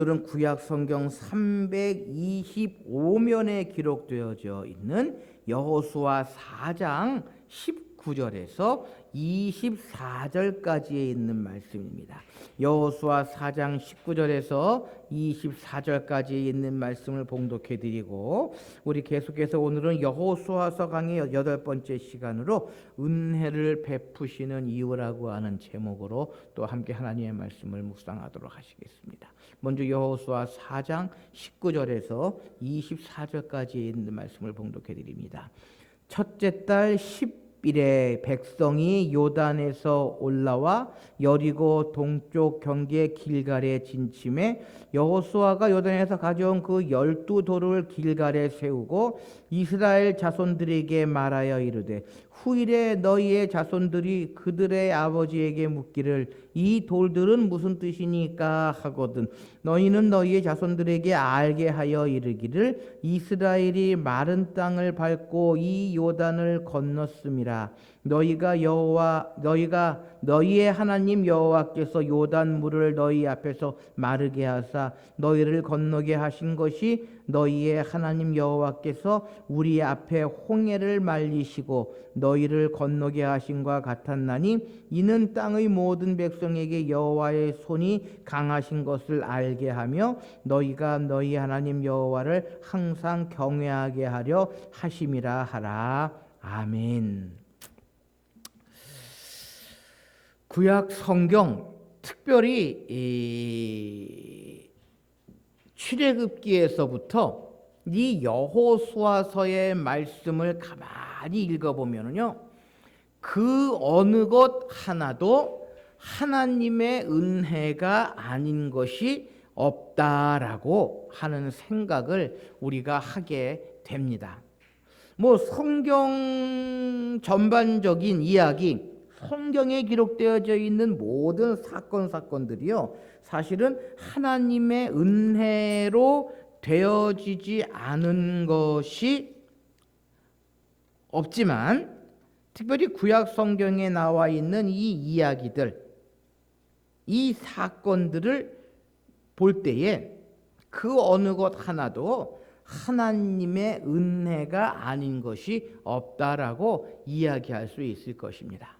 오늘은 구약 성경 325면에 기록되어져 있는 여호수아 4장 19절에서 24절까지에 있는 말씀입니다. 여호수아 4장 19절에서 24절까지에 있는 말씀을 봉독해 드리고, 우리 계속해서 오늘은 여호수아서 강의 8번째 시간으로 은혜를 베푸시는 이유라고 하는 제목으로 또 함께 하나님의 말씀을 묵상하도록 하시겠습니다. 먼저 여호수아 4장 19절에서 24절까지에 있는 말씀을 봉독해 드립니다. 첫째 달 10일에 백성이 요단에서 올라와 여리고 동쪽 경계 길갈에 진침해 여호수아가 요단에서 가져온 그 12돌을 길갈에 세우고 이스라엘 자손들에게 말하여 이르되, 후일에 너희의 자손들이 그들의 아버지에게 묻기를 이 돌들은 무슨 뜻이니까 하거든 너희는 너희의 자손들에게 알게 하여 이르기를 이스라엘이 마른 땅을 밟고 이 요단을 건넜음이라. 너희가 너희의 하나님 여호와께서 요단 물을 너희 앞에서 마르게 하사 너희를 건너게 하신 것이 너희의 하나님 여호와께서 우리 앞에 홍해를 말리시고 너희를 건너게 하신과 같았나니 이는 땅의 모든 백성에게 여호와의 손이 강하신 것을 알게 하며 너희가 너희 하나님 여호와를 항상 경외하게 하려 하심이라 하라. 아멘. 구약 성경, 특별히 출애굽기에서부터 이 여호수아서의 말씀을 가만히 읽어보면요, 그 어느 것 하나도 하나님의 은혜가 아닌 것이 없다라고 하는 생각을 우리가 하게 됩니다. 성경 전반적인 이야기, 성경에 기록되어져 있는 모든 사건들이요, 사실은 하나님의 은혜로 되어지지 않은 것이 없지만, 특별히 구약 성경에 나와 있는 이 이야기들, 이 사건들을 볼 때에 그 어느 것 하나도 하나님의 은혜가 아닌 것이 없다라고 이야기할 수 있을 것입니다.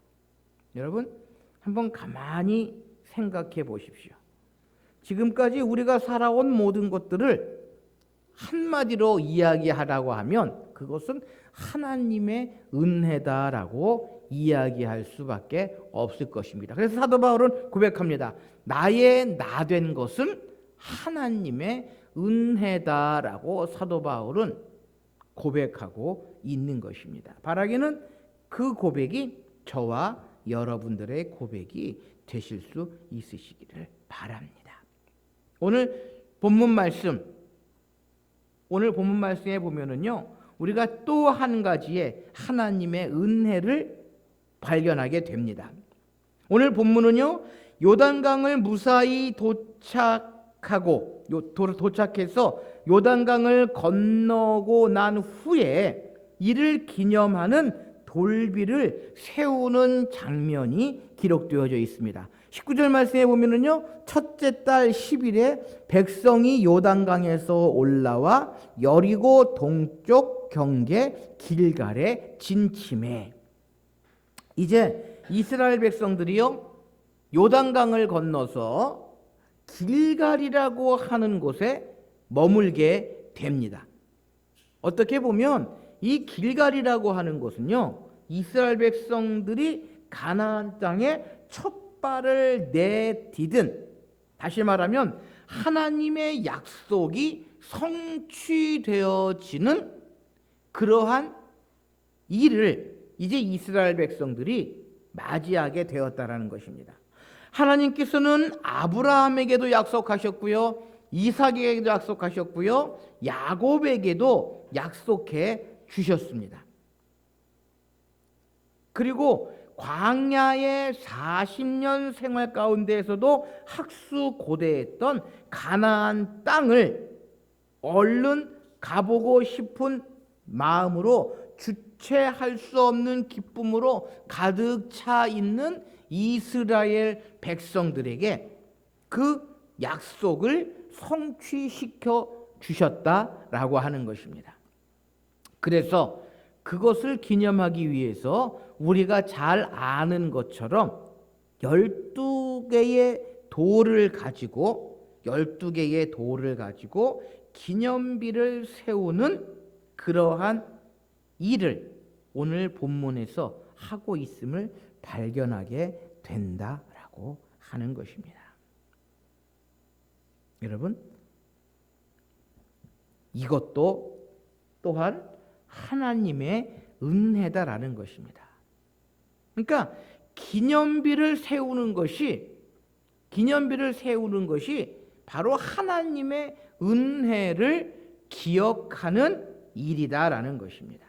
여러분, 한번 가만히 생각해 보십시오. 지금까지 우리가 살아온 모든 것들을 한마디로 이야기하라고 하면 그것은 하나님의 은혜다라고 이야기할 수밖에 없을 것입니다. 그래서 사도 바울은 고백합니다. 나의 나 된 것은 하나님의 은혜다라고 사도 바울은 고백하고 있는 것입니다. 바라기는 그 고백이 저와 여러분들의 고백이 되실 수 있으시기를 바랍니다. 오늘 본문 말씀에 보면은요, 우리가 또 한 가지의 하나님의 은혜를 발견하게 됩니다. 오늘 본문은요, 요단강을 무사히 도착해서 요단강을 건너고 난 후에 이를 기념하는 돌비를 세우는 장면이 기록되어져 있습니다. 19절 말씀에 보면은요, 첫째 달 10일에 백성이 요단강에서 올라와 여리고 동쪽 경계 길갈에 진침해. 이제 이스라엘 백성들이요, 요단강을 건너서 길갈이라고 하는 곳에 머물게 됩니다. 어떻게 보면 이 길갈이라고 하는 곳은요, 이스라엘 백성들이 가나안 땅에 첫 발을 내디딘, 다시 말하면 하나님의 약속이 성취되어지는 그러한 일을 이제 이스라엘 백성들이 맞이하게 되었다라는 것입니다. 하나님께서는 아브라함에게도 약속하셨고요, 이삭에게도 약속하셨고요, 야곱에게도 약속해 주셨습니다. 그리고 광야의 40년 생활 가운데에서도 학수고대했던 가나안 땅을 얼른 가보고 싶은 마음으로 주체할 수 없는 기쁨으로 가득 차 있는 이스라엘 백성들에게 그 약속을 성취시켜 주셨다라고 하는 것입니다. 그래서 그것을 기념하기 위해서 우리가 잘 아는 것처럼 12개의 돌을 가지고 기념비를 세우는 그러한 일을 오늘 본문에서 하고 있음을 발견하게 된다라고 하는 것입니다. 여러분, 이것도 또한 하나님의 은혜다라는 것입니다. 그러니까 기념비를 세우는 것이 바로 하나님의 은혜를 기억하는 일이다라는 것입니다.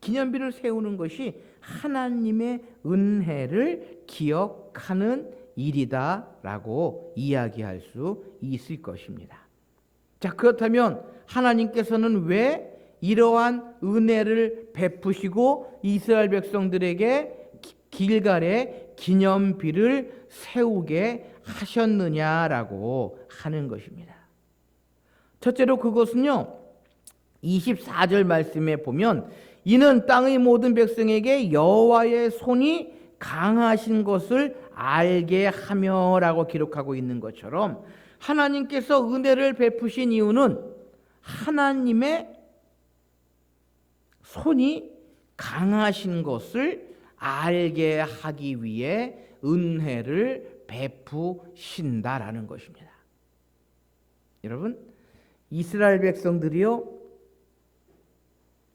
기념비를 세우는 것이 하나님의 은혜를 기억하는 일이다라고 이야기할 수 있을 것입니다. 자, 그렇다면 하나님께서는 왜 이러한 은혜를 베푸시고 이스라엘 백성들에게 길갈에 기념비를 세우게 하셨느냐라고 하는 것입니다. 첫째로 그것은요, 24절 말씀에 보면 이는 땅의 모든 백성에게 여호와의 손이 강하신 것을 알게 하며라고 기록하고 있는 것처럼 하나님께서 은혜를 베푸신 이유는 하나님의 손이 강하신 것을 알게 하기 위해 은혜를 베푸신다라는 것입니다. 여러분, 이스라엘 백성들이요,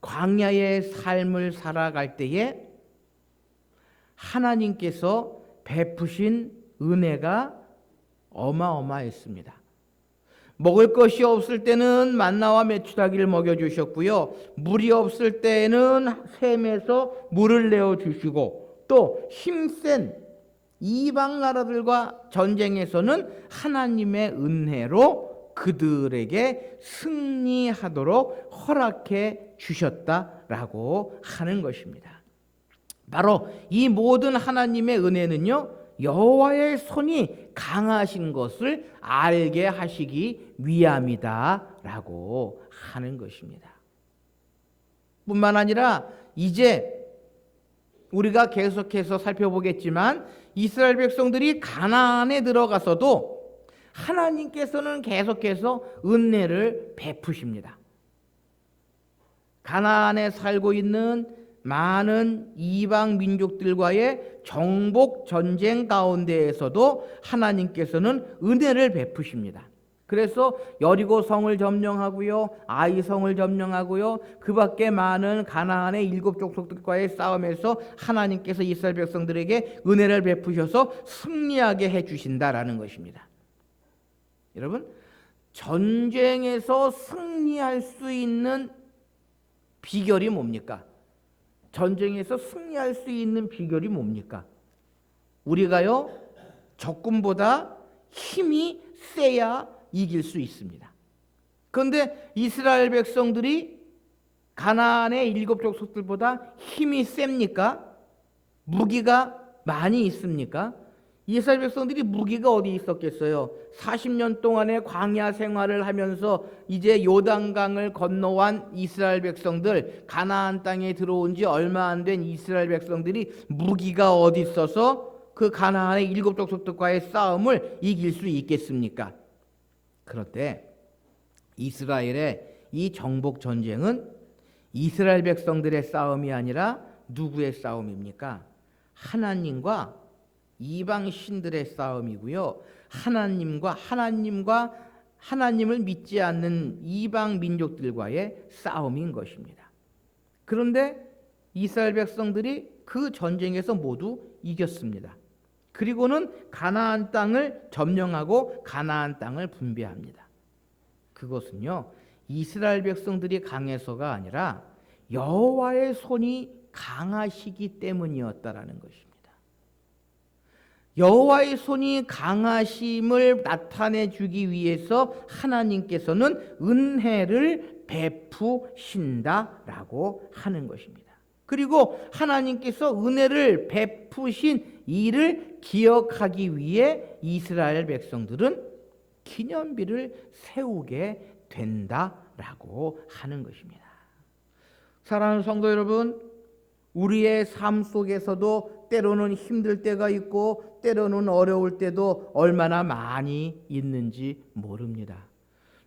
광야의 삶을 살아갈 때에 하나님께서 베푸신 은혜가 어마어마했습니다. 먹을 것이 없을 때는 만나와 메추라기를 먹여주셨고요, 물이 없을 때는 샘에서 물을 내어주시고, 또 힘센 이방 나라들과 전쟁에서는 하나님의 은혜로 그들에게 승리하도록 허락해 주셨다라고 하는 것입니다. 바로 이 모든 하나님의 은혜는요, 여호와의 손이 강하신 것을 알게 하시기 위함이다라고 하는 것입니다. 뿐만 아니라 이제 우리가 계속해서 살펴보겠지만 이스라엘 백성들이 가나안에 들어가서도 하나님께서는 계속해서 은혜를 베푸십니다. 가나안에 살고 있는 많은 이방 민족들과의 정복 전쟁 가운데에서도 하나님께서는 은혜를 베푸십니다. 그래서 여리고 성을 점령하고요, 아이 성을 점령하고요, 그 밖에 많은 가나안의 7 족속들과의 싸움에서 하나님께서 이스라엘 백성들에게 은혜를 베푸셔서 승리하게 해주신다라는 것입니다. 여러분, 전쟁에서 승리할 수 있는 비결이 뭡니까? 전쟁에서 승리할 수 있는 비결이 뭡니까? 우리가요, 적군보다 힘이 세야 이길 수 있습니다. 그런데 이스라엘 백성들이 가나안의 7 족속들보다 힘이 셉니까? 무기가 많이 있습니까? 이스라엘 백성들이 무기가 어디 있었겠어요? 40년 동안의 광야 생활을 하면서 이제 요단강을 건너온 이스라엘 백성들, 가나안 땅에 들어온 지 얼마 안 된 이스라엘 백성들이 무기가 어디 있어서 그 가나안의 7 족속들과의 싸움을 이길 수 있겠습니까? 그런데 이스라엘의 이 정복 전쟁은 이스라엘 백성들의 싸움이 아니라 누구의 싸움입니까? 하나님과 이방 신들의 싸움이고요, 하나님을 믿지 않는 이방 민족들과의 싸움인 것입니다. 그런데 이스라엘 백성들이 그 전쟁에서 모두 이겼습니다. 그리고는 가나안 땅을 점령하고 가나안 땅을 분배합니다. 그것은요, 이스라엘 백성들이 강해서가 아니라 여호와의 손이 강하시기 때문이었다라는 것입니다. 여호와의 손이 강하심을 나타내 주기 위해서 하나님께서는 은혜를 베푸신다라고 하는 것입니다. 그리고 하나님께서 은혜를 베푸신 일을 기억하기 위해 이스라엘 백성들은 기념비를 세우게 된다라고 하는 것입니다. 사랑하는 성도 여러분, 우리의 삶 속에서도 때로는 힘들 때가 있고 때로는 어려울 때도 얼마나 많이 있는지 모릅니다.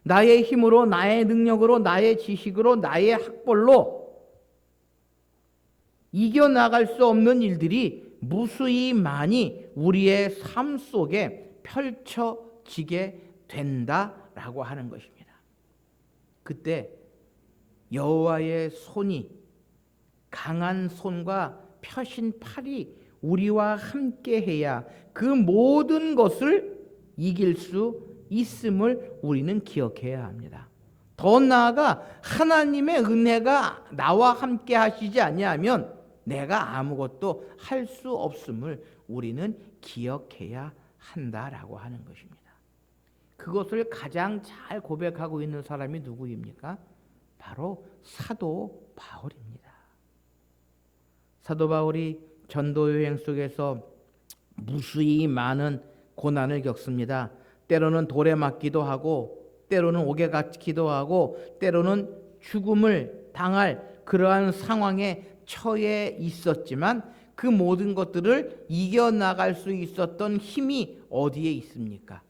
나의 힘으로, 나의 능력으로, 나의 지식으로, 나의 학벌로 이겨나갈 수 없는 일들이 무수히 많이 우리의 삶 속에 펼쳐지게 된다라고 하는 것입니다. 그때 여호와의 손이, 강한 손과 펴신 팔이 우리와 함께해야 그 모든 것을 이길 수 있음을 우리는 기억해야 합니다. 더 나아가 하나님의 은혜가 나와 함께 하시지 아니하면 내가 아무것도 할 수 없음을 우리는 기억해야 한다라고 하는 것입니다. 그것을 가장 잘 고백하고 있는 사람이 누구입니까? 바로 사도 바울입니다. 사도 바울이 전도 여행 속에서 무수히 많은 고난을 겪습니다. 때로는 돌에 맞기도 하고 때로는 옥에 갇히기도 하고 때로는 죽음을 당할 그러한 상황에 처해 있었지만 그 모든 것들을 이겨나갈 수 있었던 힘이 어디에 있습니까?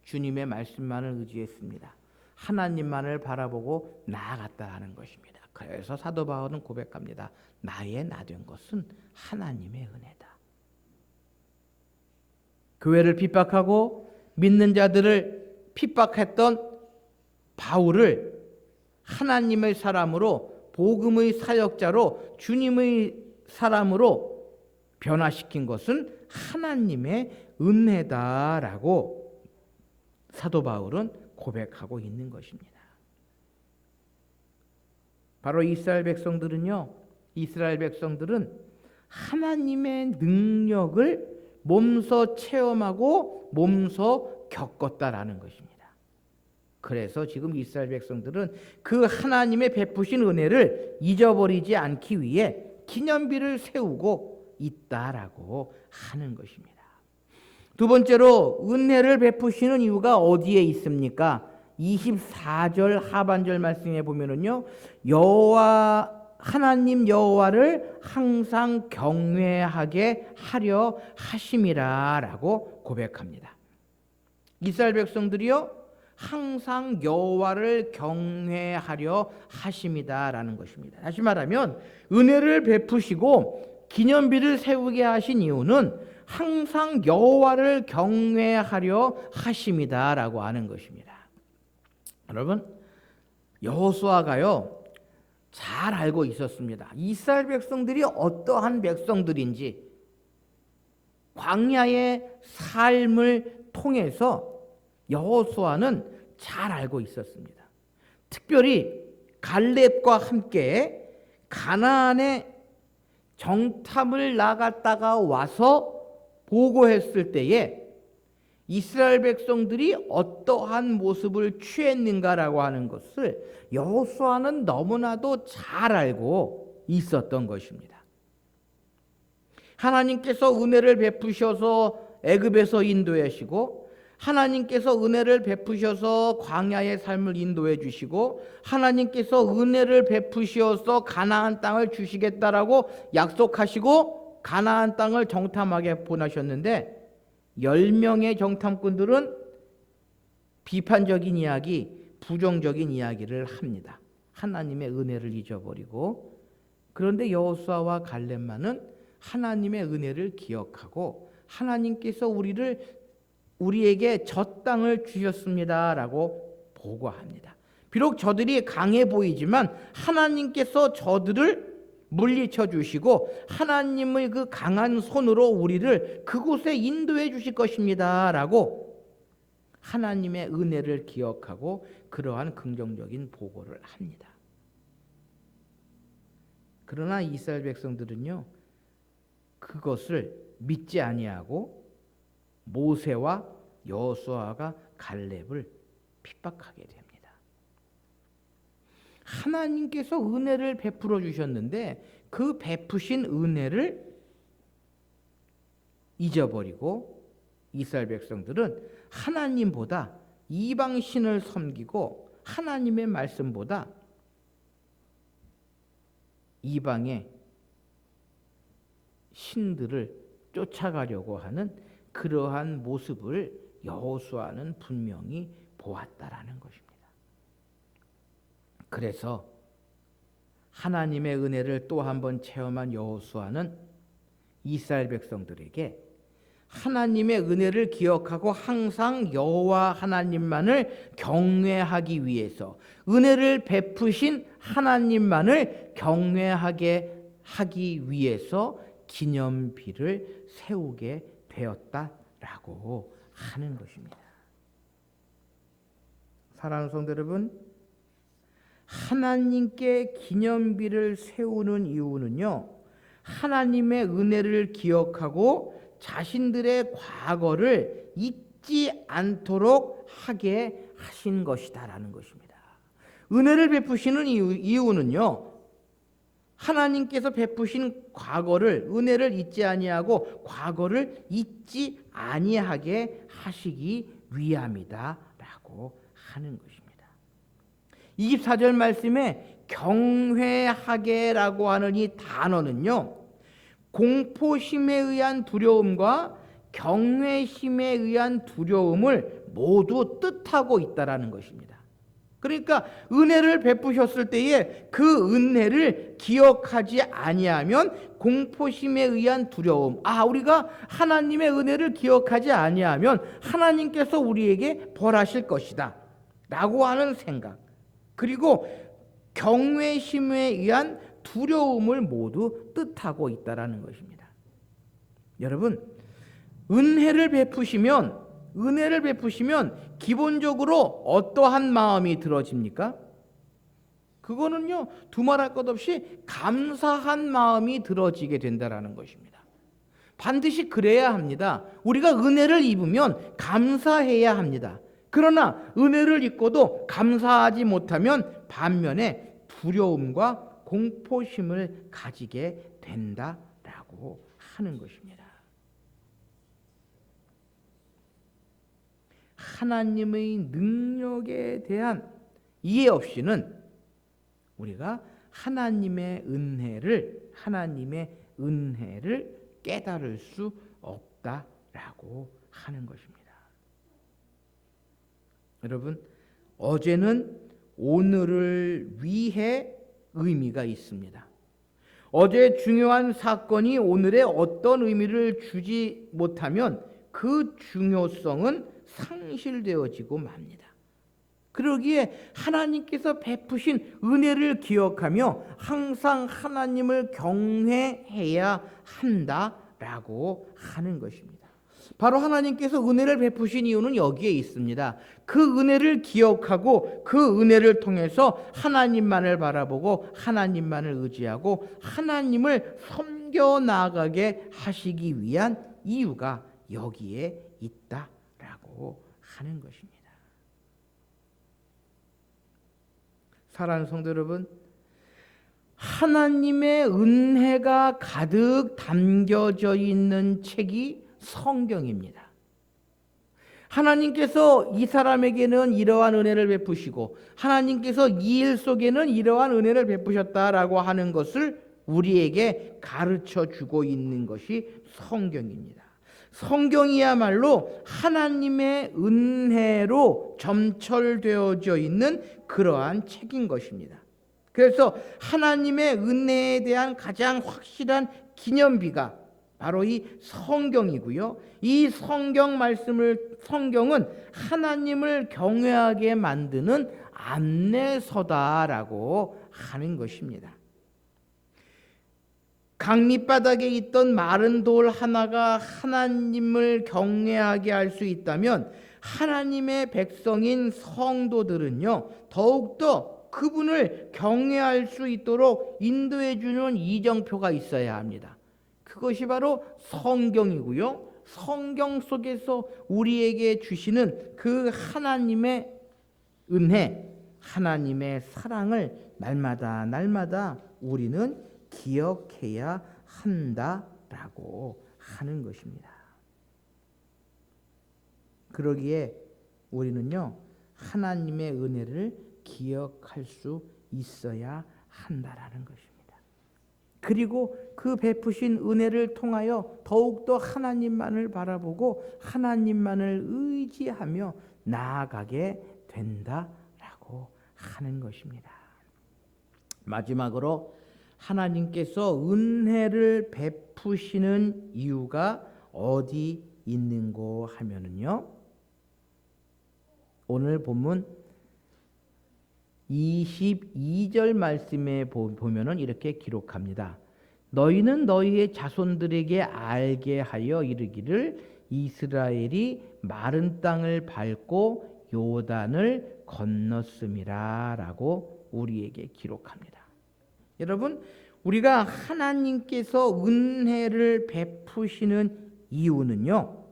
주님의 말씀만을 의지했습니다. 하나님만을 바라보고 나아갔다는 것입니다. 그래서 사도 바울은 고백합니다. 나의 나 된 것은 하나님의 은혜다. 교회를 핍박하고 믿는 자들을 핍박했던 바울을 하나님의 사람으로, 복음의 사역자로, 주님의 사람으로 변화시킨 것은 하나님의 은혜다라고 사도 바울은 고백하고 있는 것입니다. 바로 이스라엘 백성들은 하나님의 능력을 몸소 체험하고 몸소 겪었다라는 것입니다. 그래서 지금 이스라엘 백성들은 그 하나님의 베푸신 은혜를 잊어버리지 않기 위해 기념비를 세우고 있다라고 하는 것입니다. 두 번째로 은혜를 베푸시는 이유가 어디에 있습니까? 24절 하반절 말씀에 보면은요, 하나님 여호와를 항상 경외하게 하려 하심이라라고 고백합니다. 이스라엘 백성들이요, 항상 여호와를 경외하려 하심이다라는 것입니다. 다시 말하면 은혜를 베푸시고 기념비를 세우게 하신 이유는 항상 여호와를 경외하려 하심이다라고 하는 것입니다. 여러분, 여호수아가요 잘 알고 있었습니다. 이스라엘 백성들이 어떠한 백성들인지 광야의 삶을 통해서 여호수아는 잘 알고 있었습니다. 특별히 갈렙과 함께 가나안의 정탐을 나갔다가 와서 보고했을 때에 이스라엘 백성들이 어떠한 모습을 취했는가라고 하는 것을 여호수아는 너무나도 잘 알고 있었던 것입니다. 하나님께서 은혜를 베푸셔서 애굽에서 인도하시고 하나님께서 은혜를 베푸셔서 광야의 삶을 인도해 주시고 하나님께서 은혜를 베푸셔서 가나안 땅을 주시겠다라고 약속하시고 가나안 땅을 정탐하게 보내셨는데 10명의 정탐꾼들은 비판적인 이야기, 부정적인 이야기를 합니다. 하나님의 은혜를 잊어버리고. 그런데 여호수아와 갈렙만은 하나님의 은혜를 기억하고 하나님께서 우리에게 저 땅을 주셨습니다라고 보고합니다. 비록 저들이 강해 보이지만 하나님께서 저들을 물리쳐 주시고 하나님의 그 강한 손으로 우리를 그곳에 인도해 주실 것입니다라고 하나님의 은혜를 기억하고 그러한 긍정적인 보고를 합니다. 그러나 이스라엘 백성들은요, 그것을 믿지 아니하고 모세와 여호수아가 갈렙을 핍박하게 됩니다. 하나님께서 은혜를 베풀어 주셨는데 그 베푸신 은혜를 잊어버리고 이스라엘 백성들은 하나님보다 이방 신을 섬기고 하나님의 말씀보다 이방의 신들을 쫓아가려고 하는 그러한 모습을 여호수아는 분명히 보았다라는 것입니다. 그래서 하나님의 은혜를 또 한 번 체험한 여호수아는 이스라엘 백성들에게 하나님의 은혜를 기억하고 항상 여호와 하나님만을 경외하기 위해서 은혜를 베푸신 하나님만을 경외하게 하기 위해서 기념비를 세우게 되었다라고 하는 것입니다. 사랑하는 성도 여러분, 하나님께 기념비를 세우는 이유는요, 하나님의 은혜를 기억하고 자신들의 과거를 잊지 않도록 하게 하신 것이다라는 것입니다. 은혜를 베푸시는 이유는요, 하나님께서 베푸신 과거를, 은혜를 잊지 아니하고 과거를 잊지 아니하게 하시기 위함이다라고 하는 것입니다. 24절 말씀에 경외하게라고 하는 이 단어는요, 공포심에 의한 두려움과 경외심에 의한 두려움을 모두 뜻하고 있다라는 것입니다. 그러니까 은혜를 베푸셨을 때에 그 은혜를 기억하지 아니하면 공포심에 의한 두려움, 우리가 하나님의 은혜를 기억하지 아니하면 하나님께서 우리에게 벌하실 것이다 라고 하는 생각, 그리고 경외심에 의한 두려움을 모두 뜻하고 있다라는 것입니다. 여러분, 은혜를 베푸시면 기본적으로 어떠한 마음이 들어집니까? 그거는요, 두말할 것 없이 감사한 마음이 들어지게 된다라는 것입니다. 반드시 그래야 합니다. 우리가 은혜를 입으면 감사해야 합니다. 그러나 은혜를 입고도 감사하지 못하면 반면에 두려움과 공포심을 가지게 된다라고 하는 것입니다. 하나님의 능력에 대한 이해 없이는 우리가 하나님의 은혜를 깨달을 수 없다라고 하는 것입니다. 여러분, 어제는 오늘을 위해 의미가 있습니다. 어제 중요한 사건이 오늘의 어떤 의미를 주지 못하면 그 중요성은 상실되어지고 맙니다. 그러기에 하나님께서 베푸신 은혜를 기억하며 항상 하나님을 경외해야 한다라고 하는 것입니다. 바로 하나님께서 은혜를 베푸신 이유는 여기에 있습니다. 그 은혜를 기억하고 그 은혜를 통해서 하나님만을 바라보고 하나님만을 의지하고 하나님을 섬겨 나가게 하시기 위한 이유가 여기에 있다라고 하는 것입니다. 사랑하는 성도 여러분, 하나님의 은혜가 가득 담겨져 있는 책이 성경입니다. 하나님께서 이 사람에게는 이러한 은혜를 베푸시고 하나님께서 이 일 속에는 이러한 은혜를 베푸셨다라고 하는 것을 우리에게 가르쳐 주고 있는 것이 성경입니다. 성경이야말로 하나님의 은혜로 점철되어져 있는 그러한 책인 것입니다. 그래서 하나님의 은혜에 대한 가장 확실한 기념비가 바로 이 성경이고요. 이 성경은 하나님을 경외하게 만드는 안내서다라고 하는 것입니다. 강 밑바닥에 있던 마른 돌 하나가 하나님을 경외하게 할 수 있다면 하나님의 백성인 성도들은요, 더욱더 그분을 경외할 수 있도록 인도해 주는 이정표가 있어야 합니다. 그것이 바로 성경이고요. 성경 속에서 우리에게 주시는 그 하나님의 은혜, 하나님의 사랑을 날마다 우리는 기억해야 한다라고 하는 것입니다. 그러기에 우리는요, 하나님의 은혜를 기억할 수 있어야 한다라는 것입니다. 그리고 그 베푸신 은혜를 통하여 더욱더 하나님만을 바라보고 하나님만을 의지하며 나아가게 된다라고 하는 것입니다. 마지막으로 하나님께서 은혜를 베푸시는 이유가 어디 있는고 하면은요, 오늘 본문 22절 말씀에 보면은 이렇게 기록합니다. 너희는 너희의 자손들에게 알게 하여 이르기를 이스라엘이 마른 땅을 밟고 요단을 건넜음이라 라고 우리에게 기록합니다. 여러분, 우리가 하나님께서 은혜를 베푸시는 이유는요,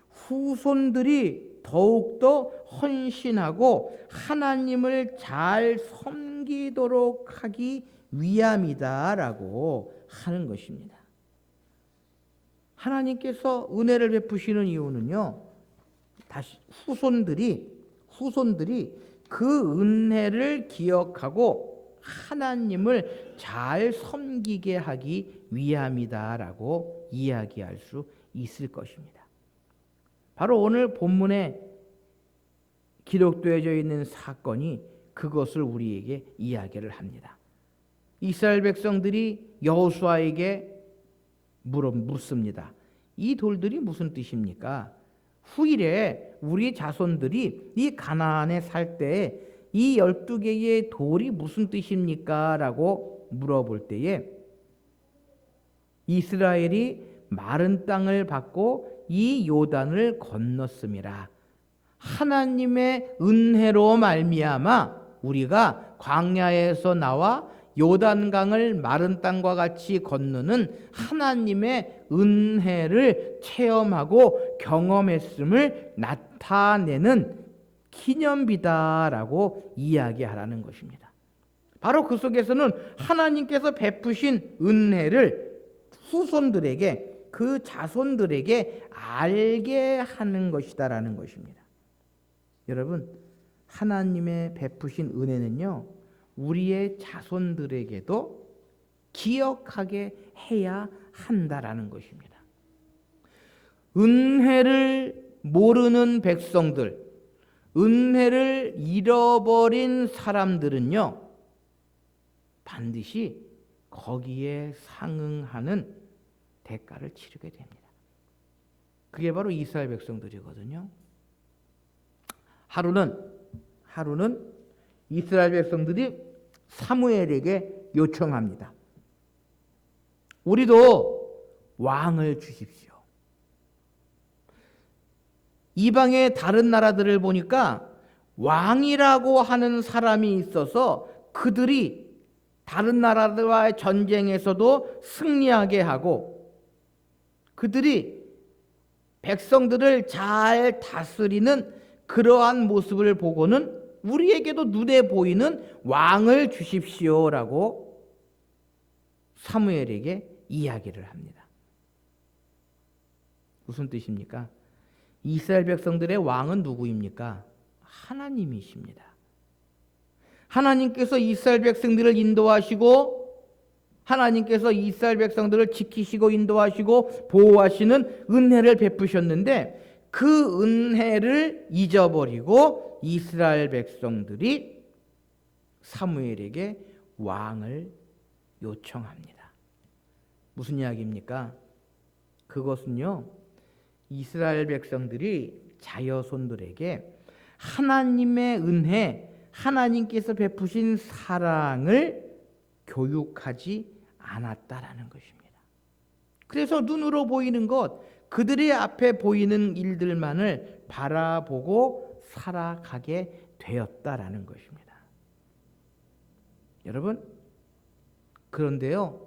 후손들이 더욱더 헌신하고 하나님을 잘 섬기도록 하기 위함이다라고 하는 것입니다. 하나님께서 은혜를 베푸시는 이유는요, 다시 후손들이 그 은혜를 기억하고 하나님을 잘 섬기게 하기 위함이다라고 이야기할 수 있을 것입니다. 바로 오늘 본문에 기록되어져 있는 사건이 그것을 우리에게 이야기를 합니다. 이스라엘 백성들이 여호수아에게 묻습니다. 이 돌들이 무슨 뜻입니까? 후일에 우리 자손들이 이 가나안에 살 때 이 12개의 돌이 무슨 뜻입니까? 라고 물어볼 때에 이스라엘이 마른 땅을 받고 이 요단을 건넜음이라. 하나님의 은혜로 말미암아 우리가 광야에서 나와 요단강을 마른 땅과 같이 건너는 하나님의 은혜를 체험하고 경험했음을 나타내는 기념비다라고 이야기하라는 것입니다. 바로 그 속에서는 하나님께서 베푸신 은혜를 후손들에게, 그 자손들에게 알게 하는 것이다라는 것입니다. 여러분, 하나님의 베푸신 은혜는요, 우리의 자손들에게도 기억하게 해야 한다라는 것입니다. 은혜를 모르는 백성들, 은혜를 잃어버린 사람들은요, 반드시 거기에 상응하는 대가를 치르게 됩니다. 그게 바로 이스라엘 백성들이거든요. 하루는 이스라엘 백성들이 사무엘에게 요청합니다. 우리도 왕을 주십시오. 이방의 다른 나라들을 보니까 왕이라고 하는 사람이 있어서 그들이 다른 나라들과의 전쟁에서도 승리하게 하고 그들이 백성들을 잘 다스리는 그러한 모습을 보고는 우리에게도 눈에 보이는 왕을 주십시오라고 사무엘에게 이야기를 합니다. 무슨 뜻입니까? 이스라엘 백성들의 왕은 누구입니까? 하나님이십니다. 하나님께서 이스라엘 백성들을 인도하시고 하나님께서 이스라엘 백성들을 지키시고 인도하시고 보호하시는 은혜를 베푸셨는데 그 은혜를 잊어버리고 이스라엘 백성들이 사무엘에게 왕을 요청합니다. 무슨 이야기입니까? 그것은요, 이스라엘 백성들이 자여손들에게 하나님의 은혜, 하나님께서 베푸신 사랑을 교육하지 않았다라는 것입니다. 그래서 눈으로 보이는 것, 그들의 앞에 보이는 일들만을 바라보고 살아가게 되었다라는 것입니다. 여러분, 그런데요,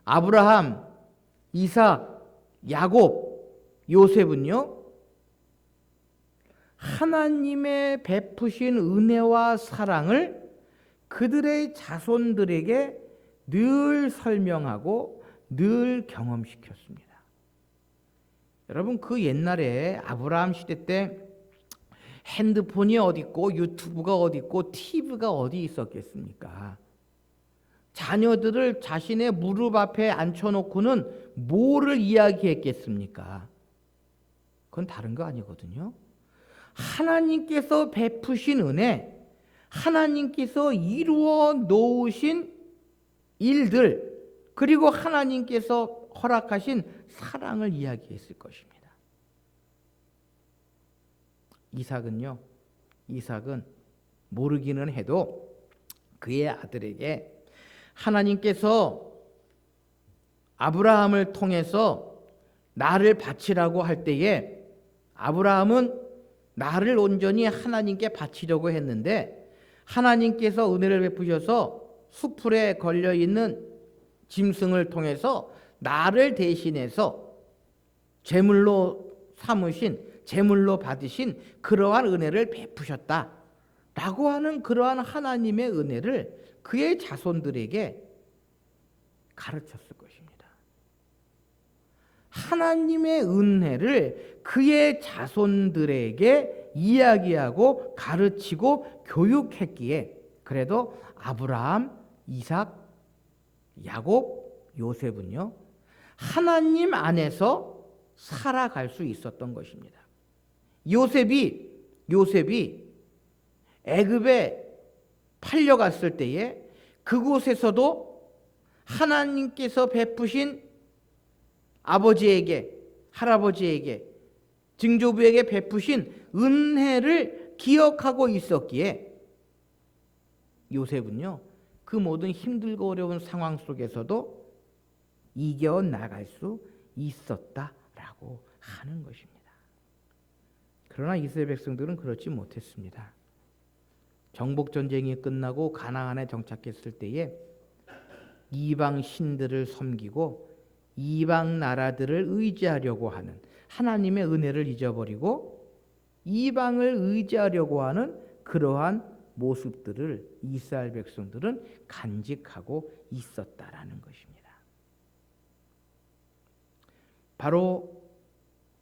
아브라함, 이삭, 야곱, 요셉은요, 하나님의 베푸신 은혜와 사랑을 그들의 자손들에게 늘 설명하고 늘 경험시켰습니다. 여러분, 그 옛날에 아브라함 시대 때 핸드폰이 어디 있고 유튜브가 어디 있고 TV가 어디 있었겠습니까? 자녀들을 자신의 무릎 앞에 앉혀놓고는 뭐를 이야기했겠습니까? 그건 다른 거 아니거든요. 하나님께서 베푸신 은혜, 하나님께서 이루어 놓으신 일들, 그리고 하나님께서 허락하신 사랑을 이야기했을 것입니다. 이삭은 모르기는 해도 그의 아들에게 하나님께서 아브라함을 통해서 나를 바치라고 할 때에 아브라함은 나를 온전히 하나님께 바치려고 했는데 하나님께서 은혜를 베푸셔서 수풀에 걸려있는 짐승을 통해서 나를 대신해서 제물로 받으신 그러한 은혜를 베푸셨다라고 하는 그러한 하나님의 은혜를 그의 자손들에게 가르쳤을 것입니다. 하나님의 은혜를 그의 자손들에게 이야기하고 가르치고 교육했기에 그래도 아브라함, 이삭, 야곱, 요셉은요 하나님 안에서 살아갈 수 있었던 것입니다. 요셉이 애굽에 팔려갔을 때에 그곳에서도 하나님께서 베푸신 아버지에게, 할아버지에게, 증조부에게 베푸신 은혜를 기억하고 있었기에 요셉은요 그 모든 힘들고 어려운 상황 속에서도 이겨나갈 수 있었다라고 하는 것입니다. 그러나 이스라엘 백성들은 그렇지 못했습니다. 정복전쟁이 끝나고 가나안에 정착했을 때에 이방 신들을 섬기고 이방 나라들을 의지하려고 하는 하나님의 은혜를 잊어버리고 이방을 의지하려고 하는 그러한 모습들을 이스라엘 백성들은 간직하고 있었다라는 것입니다. 바로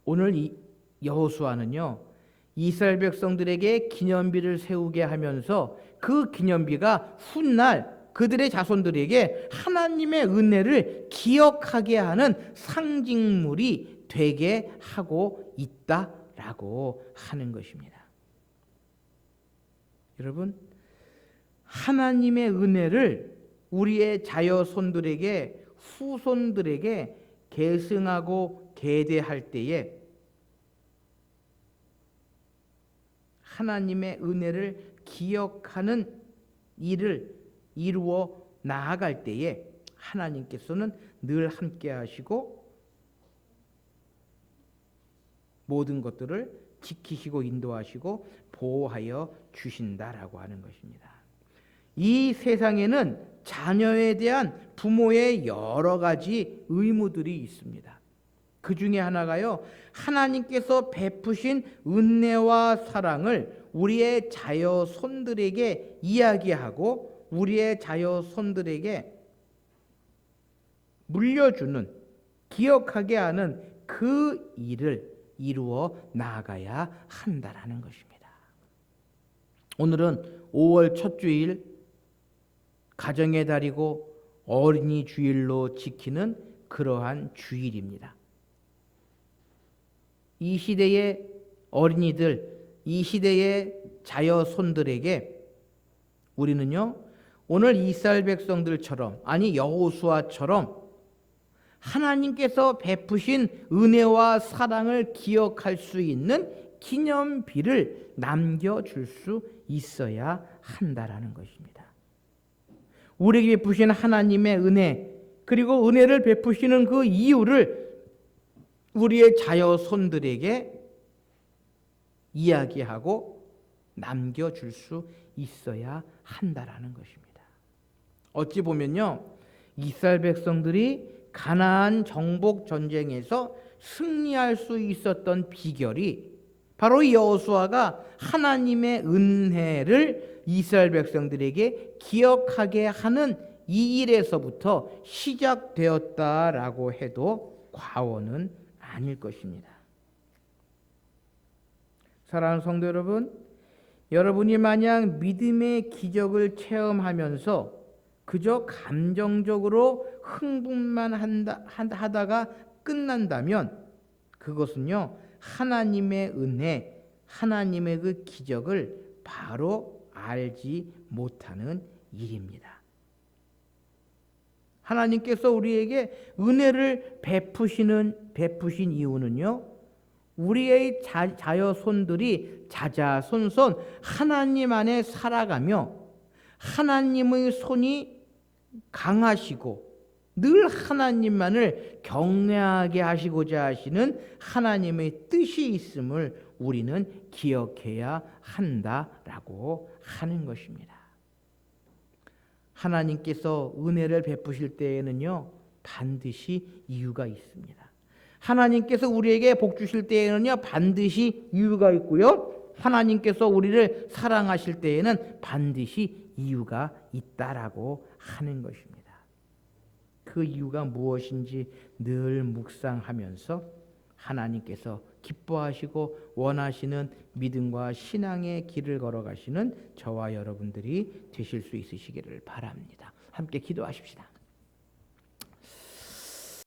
오늘 이 여호수아는요 이스라엘 백성들에게 기념비를 세우게 하면서 그 기념비가 훗날 그들의 자손들에게 하나님의 은혜를 기억하게 하는 상징물이 되게 하고 있다라고 하는 것입니다. 여러분, 하나님의 은혜를 우리의 자녀손들에게, 후손들에게 계승하고 계대할 때에 하나님의 은혜를 기억하는 일을 이루어 나아갈 때에 하나님께서는 늘 함께 하시고 모든 것들을 지키시고 인도하시고 보호하여 주신다라고 하는 것입니다. 이 세상에는 자녀에 대한 부모의 여러 가지 의무들이 있습니다. 그 중에 하나가요, 하나님께서 베푸신 은혜와 사랑을 우리의 자녀손들에게 이야기하고 우리의 자녀손들에게 물려주는, 기억하게 하는 그 일을 이루어 나아가야 한다라는 것입니다. 오늘은 5월 첫 주일 가정의 달이고 어린이 주일로 지키는 그러한 주일입니다. 이 시대의 어린이들, 이 시대의 자녀손들에게 우리는요 오늘 이스라엘 백성들처럼, 아니 여호수아처럼 하나님께서 베푸신 은혜와 사랑을 기억할 수 있는 기념비를 남겨줄 수 있어야 한다라는 것입니다. 우리에게 베푸신 하나님의 은혜, 그리고 은혜를 베푸시는 그 이유를 우리의 자녀손들에게 이야기하고 남겨줄 수 있어야 한다라는 것입니다. 어찌 보면요, 이스라엘 백성들이 가나안 정복 전쟁에서 승리할 수 있었던 비결이 바로 이 여호수아가 하나님의 은혜를 이스라엘 백성들에게 기억하게 하는 이 일에서부터 시작되었다라고 해도 과언은 아닐 것입니다. 사랑하는 성도 여러분, 여러분이 만약 믿음의 기적을 체험하면서 그저 감정적으로 흥분만 하다가 끝난다면 그것은요, 하나님의 은혜, 하나님의 그 기적을 바로 알지 못하는 일입니다. 하나님께서 우리에게 은혜를 베푸신 이유는요, 우리의 자녀손들이 자자손손 하나님 안에 살아가며 하나님의 손이 강하시고 늘 하나님만을 경외하게 하시고자 하시는 하나님의 뜻이 있음을 우리는 기억해야 한다라고 하는 것입니다. 하나님께서 은혜를 베푸실 때에는요, 반드시 이유가 있습니다. 하나님께서 우리에게 복 주실 때에는요, 반드시 이유가 있고요. 하나님께서 우리를 사랑하실 때에는 반드시 이유가 있다라고 하는 것입니다. 그 이유가 무엇인지 늘 묵상하면서 하나님께서 기뻐하시고 원하시는 믿음과 신앙의 길을 걸어가시는 저와 여러분들이 되실 수 있으시기를 바랍니다. 함께 기도하십시다.